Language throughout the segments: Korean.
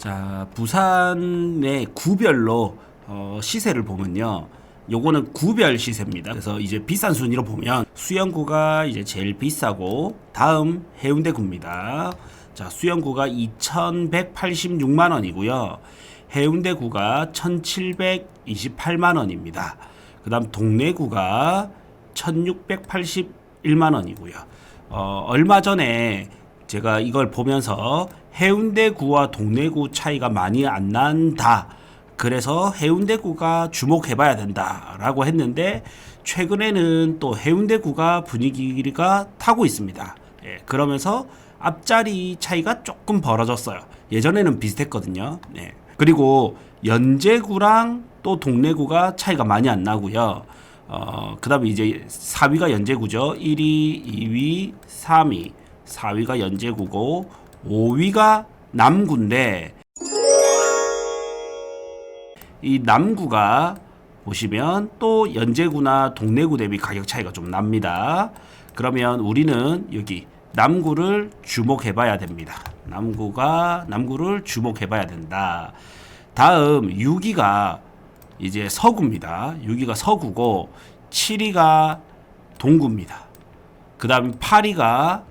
자, 부산의 구별로 시세를 보면요. 요거는 구별 시세입니다. 그래서 이제 비싼 순위로 보면 수영구가 이제 제일 비싸고 다음 해운대구입니다. 자, 수영구가 2,186만 원이고요. 해운대구가 1,728만 원입니다. 그다음 동래구가 1,681만 원이고요. 얼마 전에 제가 이걸 보면서 해운대구와 동래구 차이가 많이 안 난다. 그래서 해운대구가 주목해봐야 된다라고 했는데 최근에는 또 해운대구가 분위기가 타고 있습니다. 예, 그러면서 앞자리 차이가 조금 벌어졌어요. 예전에는 비슷했거든요. 예. 그리고 연제구랑 또 동래구가 차이가 많이 안 나고요. 그 다음에 이제 4위가 연제구죠. 1위, 2위, 3위. 4위가 연제구고 5위가 남구인데 이 남구가 보시면 또 연제구나 동래구 대비 가격 차이가 좀 납니다. 그러면 우리는 여기 남구를 주목해 봐야 됩니다. 남구를 주목해 봐야 된다. 다음 6위가 이제 서구입니다. 6위가 서구고 7위가 동구입니다. 그 다음 8위가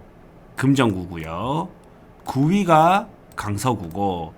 금정구고요. 9위가 강서구고,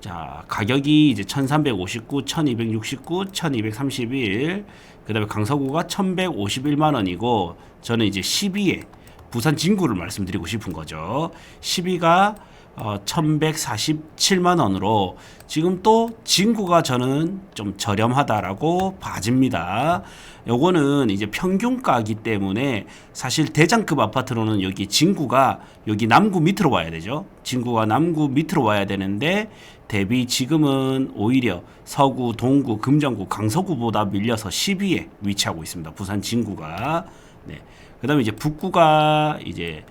자, 가격이 이제 1359, 1269, 1231, 그 다음에 강서구가 1151만 원이고, 저는 이제 10위에 부산 진구를 말씀드리고 싶은 거죠. 10위가 1147만 원으로 지금 또 진구가 저는 좀 저렴하다라고 봐집니다. 요거는 이제 평균가이기 때문에 사실 대장급 아파트로는 여기 진구가 여기 남구 밑으로 와야 되죠. 진구가 남구 밑으로 와야 되는데 대비 지금은 오히려 서구, 동구, 금정구, 강서구보다 밀려서 10위에 위치하고 있습니다. 부산 진구가. 네. 그다음에 이제 북구가 이제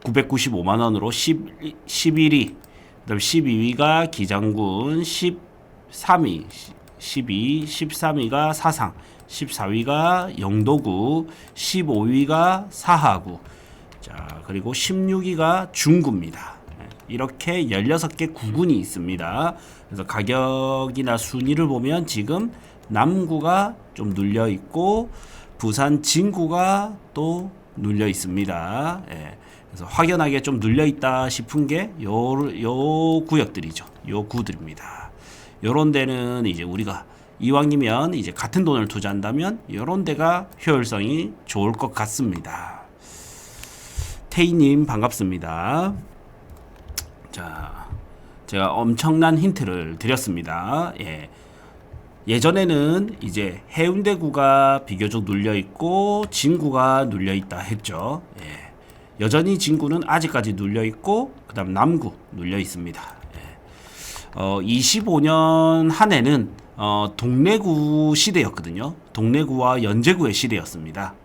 995만 원으로 11위, 그다음 12위가 기장군, 13위, 12, 13위가 사상, 14위가 영도구, 15위가 사하구, 자, 그리고 16위가 중구입니다. 이렇게 16개 구군이 있습니다. 그래서 가격이나 순위를 보면 지금 남구가 좀 눌려 있고 부산 진구가 또 눌려 있습니다. 예. 그래서 확연하게 좀 눌려 있다 싶은 게 요 구역들이죠. 요 구들입니다. 요런 데는 이제 우리가 이왕이면 이제 같은 돈을 투자한다면 요런 데가 효율성이 좋을 것 같습니다. 태희님 반갑습니다. 자, 제가 엄청난 힌트를 드렸습니다. 예. 예전에는 이제 해운대구가 비교적 눌려 있고 진구가 눌려 있다 했죠. 예. 여전히 진구는 아직까지 눌려 있고 그다음 남구 눌려 있습니다. 예. 25년 한 해는 동래구 시대였거든요. 동래구와 연제구의 시대였습니다.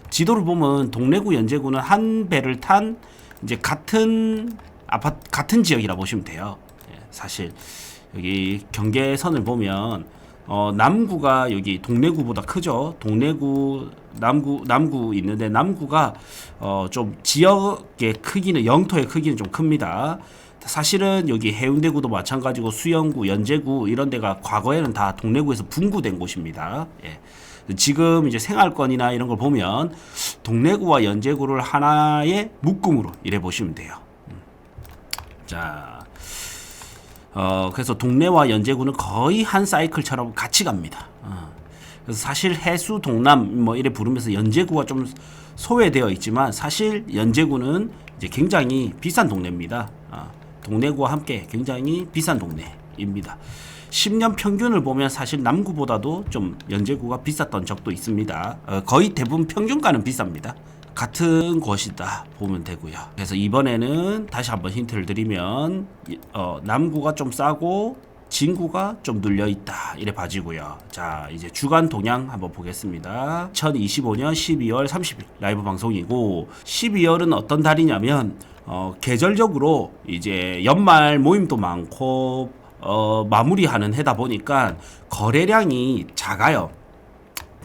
지도를 보면 동래구, 연제구는 한 배를 탄 이제 같은 같은 지역이라 보시면 돼요. 예. 사실 여기 경계선을 보면 남구가 여기 동래구보다 크죠. 동래구, 남구 있는데 남구가 좀 지역의 크기는 영토의 크기는 좀 큽니다. 사실은 여기 해운대구도 마찬가지고 수영구, 연제구 이런 데가 과거에는 다 동래구에서 분구된 곳입니다. 예. 지금 이제 생활권이나 이런 걸 보면 동래구와 연제구를 하나의 묶음으로 이래 보시면 돼요. 자. 그래서 동래와 연제구는 거의 한 사이클처럼 같이 갑니다. 그래서 사실 해수 동남 뭐 이래 부르면서 연제구가 좀 소외되어 있지만 사실 연제구는 이제 굉장히 비싼 동네입니다. 동래구와 함께 굉장히 비싼 동네입니다. 10년 평균을 보면 사실 남구보다도 좀 연제구가 비쌌던 적도 있습니다. 거의 대부분 평균가는 비쌉니다. 같은 곳이다 보면 되고요. 그래서 이번에는 다시 한번 힌트를 드리면 남구가 좀 싸고 진구가 좀 눌려 있다 이래 봐지고요. 자, 이제 주간 동향 한번 보겠습니다. 2025년 12월 30일 라이브 방송이고 12월은 어떤 달이냐면 계절적으로 이제 연말 모임도 많고 마무리하는 해다 보니까 거래량이 작아요.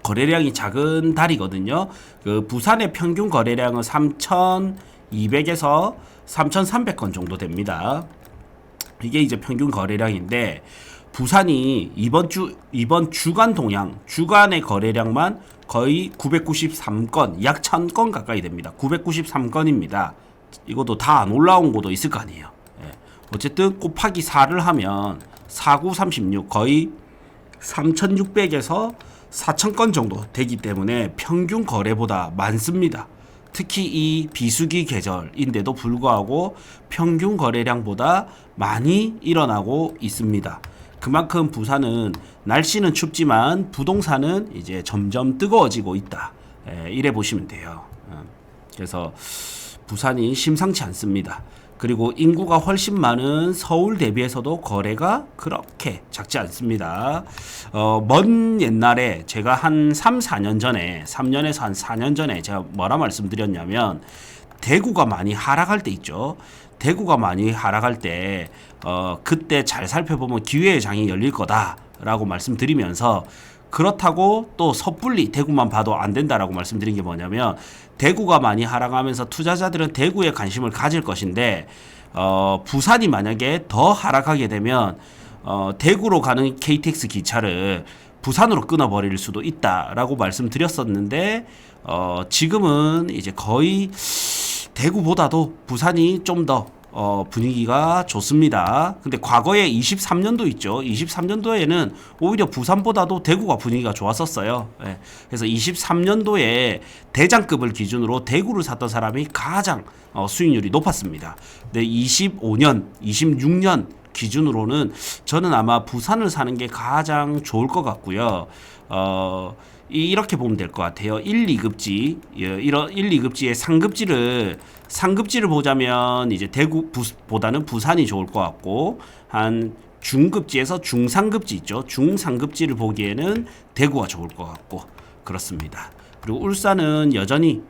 거래량이 작은 달이거든요. 그 부산의 평균 거래량은 3,200에서 3,300건 정도 됩니다. 이게 이제 평균 거래량인데 부산이 이번 주간 동향 주간의 거래량만 거의 993건, 약 1000건 가까이 됩니다. 993건입니다. 이것도 다 안 올라온 곳도 있을 거 아니에요. 예. 어쨌든 곱하기 4를 하면 4936 거의 3600에서 4000건 정도 되기 때문에 평균 거래보다 많습니다. 특히 이 비수기 계절인데도 불구하고 평균 거래량보다 많이 일어나고 있습니다. 그만큼 부산은 날씨는 춥지만 부동산은 이제 점점 뜨거워지고 있다. 이래 보시면 돼요. 그래서 부산이 심상치 않습니다. 그리고 인구가 훨씬 많은 서울 대비해서도 거래가 그렇게 작지 않습니다. 먼 옛날에 제가 한 3, 4년 전에 3년에서 한 4년 전에 제가 뭐라 말씀드렸냐면 대구가 많이 하락할 때 있죠. 대구가 많이 하락할 때 그때 잘 살펴보면 기회의 장이 열릴 거다라고 말씀드리면서 그렇다고 또 섣불리 대구만 봐도 안 된다라고 말씀드린 게 뭐냐면 대구가 많이 하락하면서 투자자들은 대구에 관심을 가질 것인데 부산이 만약에 더 하락하게 되면 대구로 가는 KTX 기차를 부산으로 끊어버릴 수도 있다라고 말씀드렸었는데 지금은 이제 거의 대구보다도 부산이 좀 더 분위기가 좋습니다. 근데 과거에 23년도 있죠. 23년도에는 오히려 부산보다도 대구가 분위기가 좋았었어요. 예. 그래서 23년도에 대장급을 기준으로 대구를 샀던 사람이 가장 수익률이 높았습니다. 근데 25년, 26년 기준으로는 저는 아마 부산을 사는 게 가장 좋을 것 같고요. 이렇게 보면 될 것 같아요. 1, 2급지, 이런 1, 2급지의 상급지를 보자면 이제 대구보다는 부산이 좋을 것 같고, 한 중급지에서 중상급지 있죠. 중상급지를 보기에는 대구가 좋을 것 같고, 그렇습니다. 그리고 울산은 여전히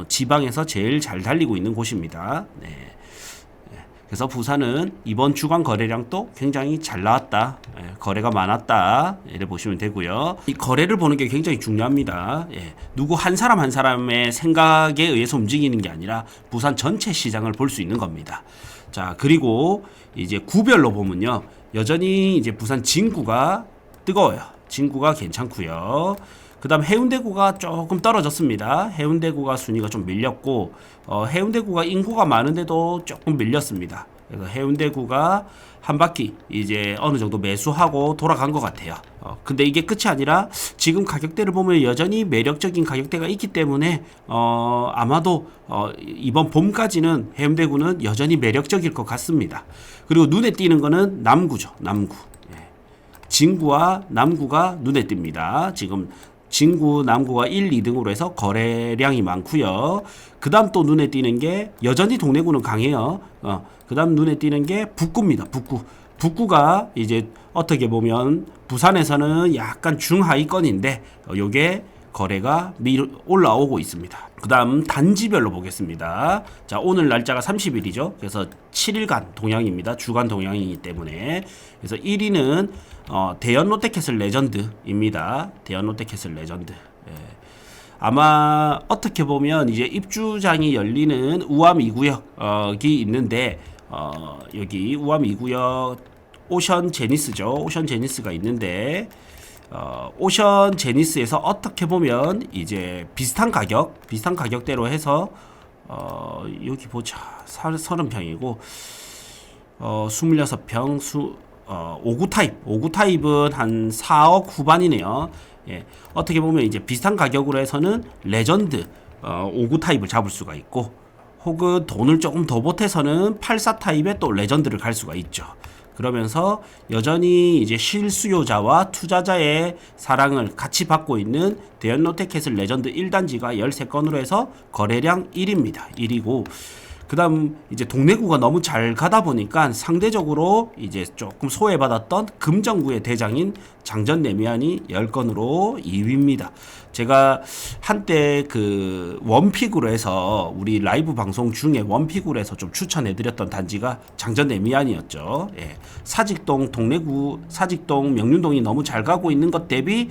지방에서 제일 잘 달리고 있는 곳입니다. 네. 그래서 부산은 이번 주간 거래량도 굉장히 잘 나왔다. 거래가 많았다. 이래 보시면 되고요. 이 거래를 보는 게 굉장히 중요합니다. 누구 한 사람 한 사람의 생각에 의해서 움직이는 게 아니라 부산 전체 시장을 볼 수 있는 겁니다. 자, 그리고 이제 구별로 보면요. 여전히 이제 부산 진구가 뜨거워요. 진구가 괜찮고요. 그 다음 해운대구가 조금 떨어졌습니다. 해운대구가 순위가 좀 밀렸고 해운대구가 인구가 많은데도 조금 밀렸습니다. 그래서 해운대구가 한 바퀴 이제 어느 정도 매수하고 돌아간 것 같아요. 근데 이게 끝이 아니라 지금 가격대를 보면 여전히 매력적인 가격대가 있기 때문에 아마도 이번 봄까지는 해운대구는 여전히 매력적일 것 같습니다. 그리고 눈에 띄는 거는 남구죠. 남구. 진구와 남구가 눈에 띕니다. 지금 진구, 남구가 1, 2등으로 해서 거래량이 많고요. 그 다음 또 눈에 띄는 게 여전히 동래구는 강해요. 그 다음 눈에 띄는 게 북구입니다. 북구. 북구가 이제 어떻게 보면 부산에서는 약간 중하위권인데 요게 거래가 올라오고 있습니다. 그 다음 단지별로 보겠습니다. 자, 오늘 날짜가 30일이죠. 그래서 7일간 동향입니다. 주간 동향이기 때문에. 그래서 1위는 대연 롯데캐슬 레전드입니다. 대연 롯데캐슬 레전드. 아마 어떻게 보면 이제 입주장이 열리는 우암 2구역이 있는데 여기 우암 2구역 오션 제니스죠. 오션 제니스가 있는데 오션 제니스에서 어떻게 보면 이제 비슷한 가격대로 해서 여기 보자 30평이고 26평 5구 타입은 한 4억 후반이네요. 어떻게 보면 이제 비슷한 가격으로 해서는 레전드 5구 타입을 잡을 수가 있고 혹은 돈을 조금 더 보태서는 84 타입의 또 레전드를 갈 수가 있죠. 그러면서 여전히 이제 실수요자와 투자자의 사랑을 같이 받고 있는 대연 롯데캐슬 레전드 1단지가 13건으로 해서 거래량 1위입니다. 1위고 그 다음 이제 동래구가 너무 잘 가다 보니까 상대적으로 이제 조금 소외받았던 금정구의 대장인 장전 레미안이 10건으로 2위입니다. 제가 한때 그 원픽으로 해서 우리 라이브 방송 중에 원픽으로 해서 좀 추천해드렸던 단지가 장전 레미안이었죠. 사직동, 동래구, 사직동, 명륜동이 너무 잘 가고 있는 것 대비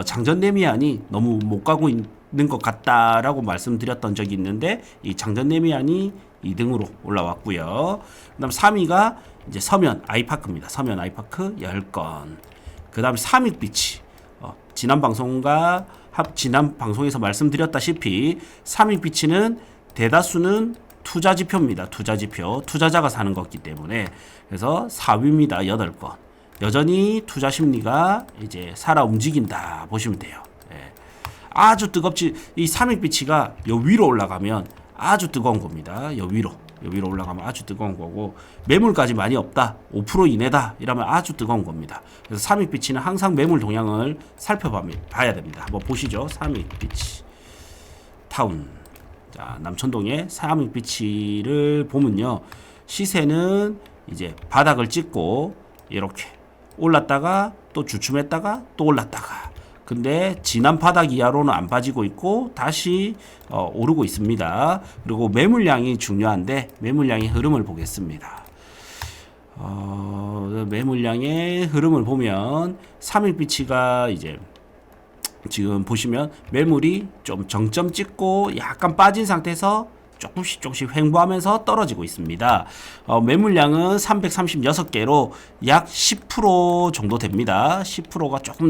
장전 레미안이 너무 못 가고 있는 것 같다라고 말씀드렸던 적이 있는데 이 장전 레미안이 2등으로 올라왔고요. 그다음 3위가 이제 서면 아이파크입니다. 서면 아이파크 10건. 그 다음에 삼익비치. 지난 방송에서 말씀드렸다시피 삼익비치는 대다수는 투자지표입니다. 투자지표. 투자자가 사는 거기 때문에. 그래서 4위입니다. 8건. 여전히 투자 심리가 이제 살아 움직인다 보시면 돼요. 예. 아주 뜨겁지. 이 삼익비치가 요 위로 올라가면 아주 뜨거운 겁니다. 요 위로 올라가면 아주 뜨거운 거고, 매물까지 많이 없다, 5% 이내다 이러면 아주 뜨거운 겁니다. 그래서 삼익비치는 항상 매물 동향을 살펴봐야 됩니다. 한번 보시죠. 삼익비치 타운. 자, 남천동의 삼익비치를 보면요, 시세는 이제 바닥을 찍고 이렇게 올랐다가 또 주춤했다가 또 올랐다가, 근데 지난 바닥 이하로는 안 빠지고 있고 다시 오르고 있습니다. 그리고 매물량이 중요한데 매물량의 흐름을 보겠습니다. 매물량의 흐름을 보면 삼익비치가 이제 지금 보시면 매물이 좀 정점 찍고 약간 빠진 상태에서 조금씩 횡보하면서 떨어지고 있습니다. 매물량은 336개로 약 10% 정도 됩니다. 10%가 조금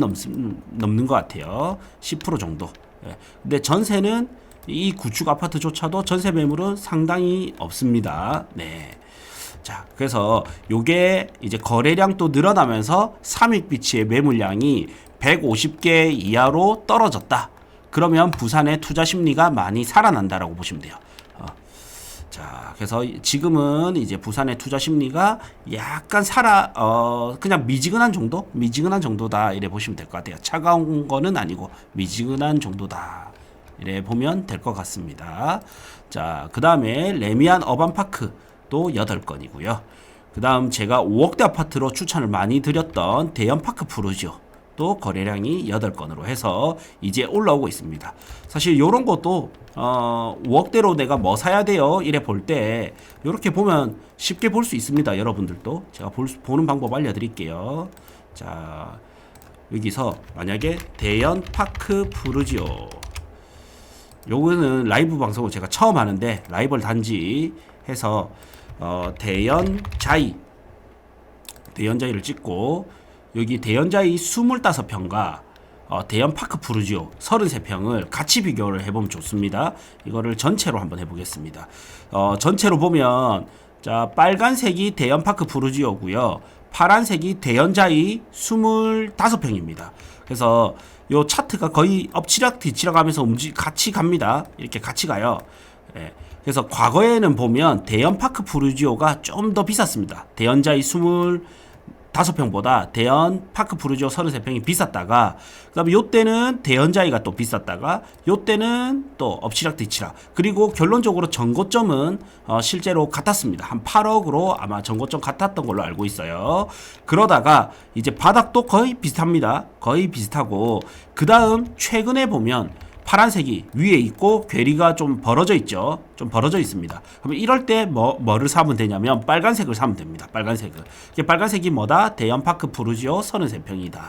넘는 것 같아요. 10% 정도. 예. 근데 전세는 이 구축 아파트조차도 전세 매물은 상당히 없습니다. 네. 자, 그래서 요게 이제 거래량 또 늘어나면서 삼익비치의 매물량이 150개 이하로 떨어졌다. 그러면 부산의 투자 심리가 많이 살아난다라고 보시면 돼요. 자, 그래서 지금은 이제 부산의 투자 심리가 약간 그냥 미지근한 정도다 이래 보시면 될 것 같아요. 차가운 거는 아니고 미지근한 정도다 이래 보면 될 것 같습니다. 자, 그 다음에 레미안 어반파크도 8건이고요. 그 다음 제가 5억대 아파트로 추천을 많이 드렸던 대연파크 푸르지오 또 거래량이 8건으로 해서 이제 올라오고 있습니다. 사실 요런 것도 5억대로 내가 뭐 사야 돼요 이래 볼 때 이렇게 보면 쉽게 볼 수 있습니다. 여러분들도 제가 보는 방법 알려드릴게요. 자, 여기서 만약에 대연파크 푸르지오, 요거는 라이브 방송을 제가 처음 하는데 라이벌 단지 해서 대연자이를 찍고 여기 대연자이 25평과 대연파크 푸르지오 33평을 같이 비교를 해보면 좋습니다. 이거를 전체로 한번 해보겠습니다. 전체로 보면 자, 빨간색이 대연파크 푸르지오고요. 파란색이 대연자이 25평입니다. 그래서 요 차트가 거의 엎치락 뒤치락 하면서 같이 갑니다. 이렇게 같이 가요. 예. 그래서 과거에는 보면 대연파크 푸르지오가 좀 더 비쌌습니다. 대연자이 25평보다 대연파크 푸르지오 33평이 비쌌다가, 그 다음에 요때는 대연자이가 또 비쌌다가 요때는 또 엎치락 뒤치락, 그리고 결론적으로 전고점은 실제로 같았습니다. 한 8억으로 아마 전고점 같았던 걸로 알고 있어요. 그러다가 이제 바닥도 거의 비슷합니다. 거의 비슷하고, 그 다음 최근에 보면 파란색이 위에 있고 괴리가 좀 벌어져 있죠. 좀 벌어져 있습니다. 그러면 이럴 때 뭐를 사면 되냐면 빨간색을 사면 됩니다. 빨간색을. 빨간색이 뭐다? 대연파크 푸르지오 33평이다.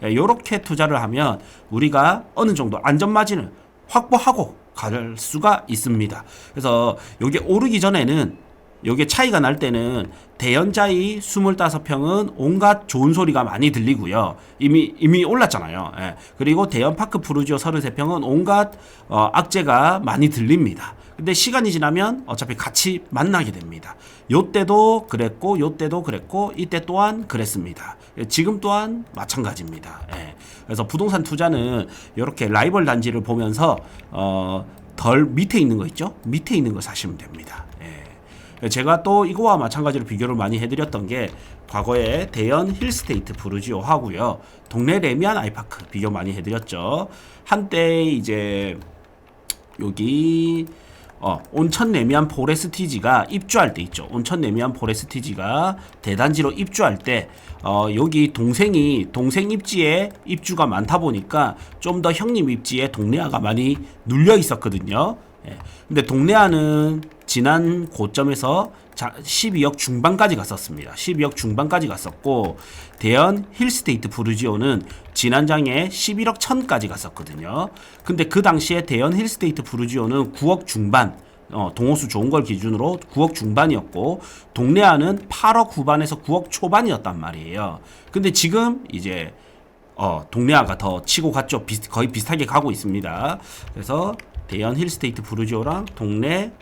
이렇게 투자를 하면 우리가 어느 정도 안전마진을 확보하고 갈 수가 있습니다. 그래서 이게 오르기 전에는, 요게 차이가 날 때는 대연자이 25평은 온갖 좋은 소리가 많이 들리고요. 이미 올랐잖아요. 예. 그리고 대연파크 푸르지오 33평은 온갖 악재가 많이 들립니다. 근데 시간이 지나면 어차피 같이 만나게 됩니다. 요때도 그랬고 요때도 그랬고 이때 또한 그랬습니다. 지금 또한 마찬가지입니다. 예. 그래서 부동산 투자는 이렇게 라이벌 단지를 보면서 덜 밑에 있는 거 있죠? 밑에 있는 거 사시면 됩니다. 예. 제가 또 이거와 마찬가지로 비교를 많이 해드렸던 게 과거에 대연 힐스테이트 푸르지오 하고요, 동네 레미안 아이파크 비교 많이 해드렸죠. 한때 이제 여기 온천 레미안 포레스티지가 입주할 때 있죠. 온천 레미안 포레스티지가 대단지로 입주할 때 여기 동생 입지에 입주가 많다 보니까 좀 더 형님 입지에 동네아가 많이 눌려 있었거든요. 예. 근데 동네아는 지난 고점에서 12억 중반까지 갔었습니다. 12억 중반까지 갔었고, 대연 힐스테이트 푸르지오는 지난장에 11억 천까지 갔었거든요. 근데 그 당시에 대연 힐스테이트 푸르지오는 9억 중반, 동호수 좋은 걸 기준으로 9억 중반이었고 동래안은 8억 후반에서 9억 초반이었단 말이에요. 근데 지금 이제 동래안가 더 치고 갔죠. 거의 비슷하게 가고 있습니다. 그래서 대연 힐스테이트 부르지오랑 동래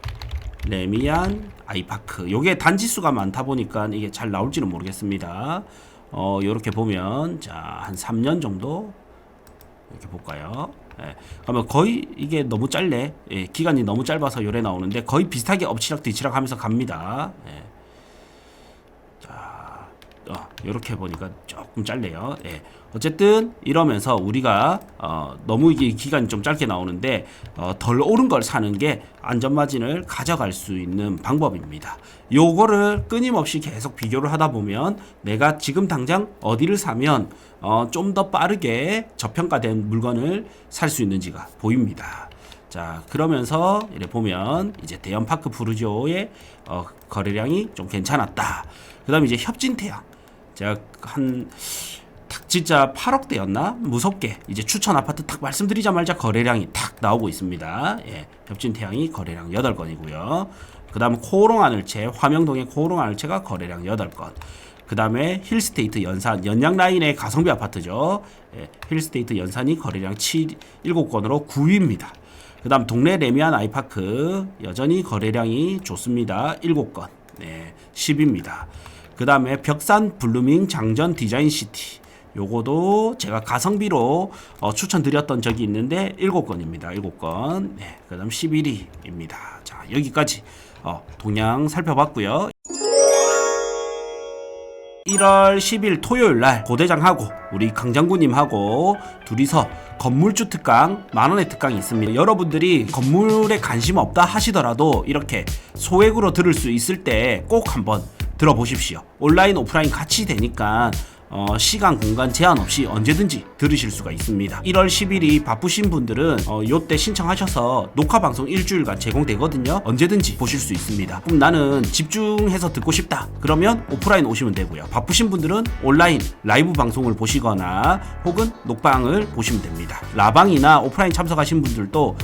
레미안 아이파크 요게 단지수가 많다 보니까 이게 잘 나올지는 모르겠습니다. 요렇게 보면 자, 한 3년 정도 이렇게 볼까요? 예. 그러면 거의 이게 너무 짧네. 예, 기간이 너무 짧아서 요래 나오는데 거의 비슷하게 엎치락 뒤치락 하면서 갑니다. 예. 자, 요렇게 보니까 조금 짧네요. 예. 어쨌든 이러면서 우리가 너무 이게 기간이 좀 짧게 나오는데 덜 오른 걸 사는 게 안전마진을 가져갈 수 있는 방법입니다. 요거를 끊임없이 계속 비교를 하다 보면 내가 지금 당장 어디를 사면 좀 더 빠르게 저평가된 물건을 살 수 있는지가 보입니다. 자, 그러면서 이래 보면 이제 대연파크 부르지오의 거래량이 좀 괜찮았다. 그 다음에 이제 협진태양 제가 딱 진짜 8억대였나? 무섭게 이제 추천 아파트 딱 말씀드리자마자 거래량이 탁 나오고 있습니다. 예, 협진태양이 거래량 8건이고요. 그 다음 코오롱하늘채 화명동의 코오롱하늘채가 거래량 8건. 그 다음에 힐스테이트 연산 연양라인의 가성비 아파트죠. 예, 힐스테이트 연산이 거래량 7건으로 9위입니다. 그 다음 동래 레미안 아이파크 여전히 거래량이 좋습니다. 7건. 네, 10위입니다. 그 다음에 벽산 블루밍 장전 디자인시티 요거도 제가 가성비로 추천드렸던 적이 있는데 7건입니다. 7건. 네, 그 다음 11위입니다. 자, 여기까지 동향 살펴봤고요. 1월 10일 토요일날 고대장하고 우리 강장군님하고 둘이서 건물주 특강 만원의 특강이 있습니다. 여러분들이 건물에 관심 없다 하시더라도 이렇게 소액으로 들을 수 있을 때 꼭 한번 들어보십시오. 온라인 오프라인 같이 되니까 시간 공간 제한 없이 언제든지 들으실 수가 있습니다. 1월 10일이 바쁘신 분들은 요때 신청하셔서 녹화 방송 일주일간 제공되거든요. 언제든지 보실 수 있습니다. 그럼 나는 집중해서 듣고 싶다 그러면 오프라인 오시면 되고요. 바쁘신 분들은 온라인 라이브 방송을 보시거나 혹은 녹방을 보시면 됩니다. 라방이나 오프라인 참석하신 분들도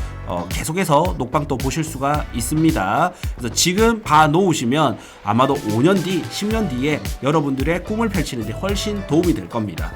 계속해서 녹방 또 보실 수가 있습니다. 그래서 지금 봐 놓으시면 아마도 5년 뒤 10년 뒤에 여러분들의 꿈을 펼치는데 훨씬 도움이 될 겁니다.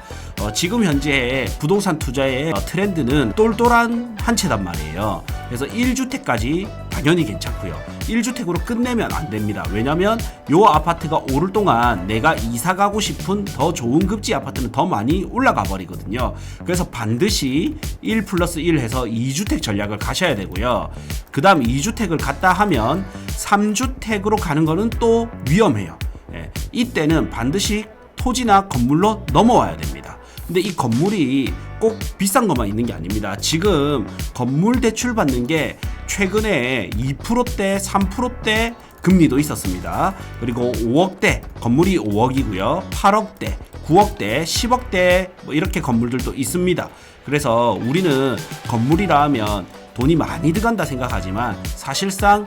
지금 현재 부동산 투자의 트렌드는 똘똘한 한 채단 말이에요. 그래서 1주택까지 당연히 괜찮고요. 1주택으로 끝내면 안 됩니다. 왜냐면 요 아파트가 오를 동안 내가 이사 가고 싶은 더 좋은 급지 아파트는 더 많이 올라가 버리거든요. 그래서 반드시 1+1 해서 2주택 전략을 가셔야 되고요. 그 다음 2주택을 갔다 하면 3주택으로 가는 거는 또 위험해요. 예, 이때는 반드시 토지나 건물로 넘어와야 됩니다. 근데 이 건물이 꼭 비싼 것만 있는 게 아닙니다. 지금 건물 대출 받는 게 최근에 2%대, 3%대 금리도 있었습니다. 그리고 5억대, 건물이 5억이고요. 8억대, 9억대, 10억대 뭐 이렇게 건물들도 있습니다. 그래서 우리는 건물이라 하면 돈이 많이 들어간다 생각하지만 사실상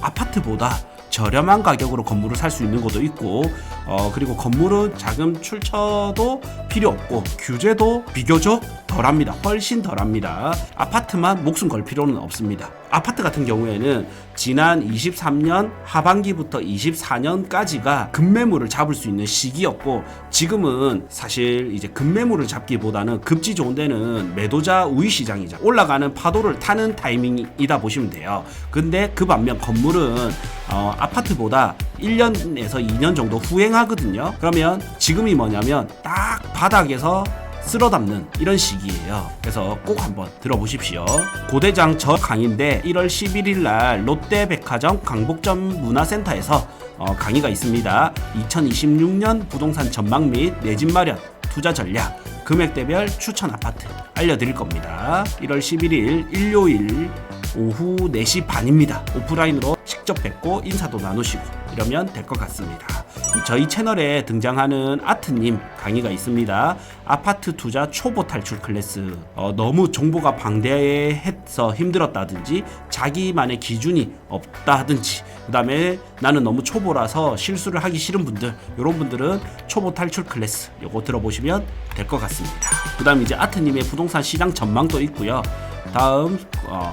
아파트보다 저렴한 가격으로 건물을 살 수 있는 것도 있고 그리고 건물은 자금 출처도 필요 없고 규제도 비교적 덜합니다. 훨씬 덜합니다. 아파트만 목숨 걸 필요는 없습니다. 아파트 같은 경우에는 지난 23년 하반기부터 24년까지가 급매물을 잡을 수 있는 시기였고 지금은 사실 이제 급매물을 잡기보다는 급지 좋은 데는 매도자 우위 시장이자 올라가는 파도를 타는 타이밍이다 보시면 돼요. 근데 그 반면 건물은 아파트보다 1년에서 2년 정도 후행하거든요. 그러면 지금이 뭐냐면 딱 바닥에서 쓸어담는 이런 시기예요. 그래서 꼭 한번 들어보십시오. 고대장 저 강의인데 1월 11일 날 롯데백화점 강복점 문화센터에서 강의가 있습니다. 2026년 부동산 전망 및 내 집 마련 투자 전략 금액대별 추천 아파트 알려드릴 겁니다. 1월 11일 일요일 오후 4시 반입니다. 오프라인으로 직접 뵙고 인사도 나누시고 이러면 될 것 같습니다. 저희 채널에 등장하는 아트님 강의가 있습니다. 아파트 투자 초보 탈출 클래스. 너무 정보가 방대해서 힘들었다든지 자기만의 기준이 없다 하든지 그 다음에 나는 너무 초보라서 실수를 하기 싫은 분들 이런 분들은 초보 탈출 클래스 요거 들어보시면 될 것 같습니다. 그 다음 이제 아트님의 부동산 시장 전망도 있고요. 다음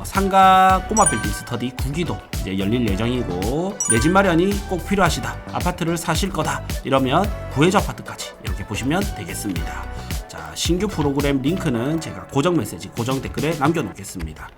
상가 꼬마 빌딩 스터디 9기도 이제 열릴 예정이고, 내 집 마련이 꼭 필요하시다, 아파트를 사실 거다 이러면 구해줘 아파트까지 이렇게 보시면 되겠습니다. 자, 신규 프로그램 링크는 제가 고정 메시지 고정 댓글에 남겨놓겠습니다.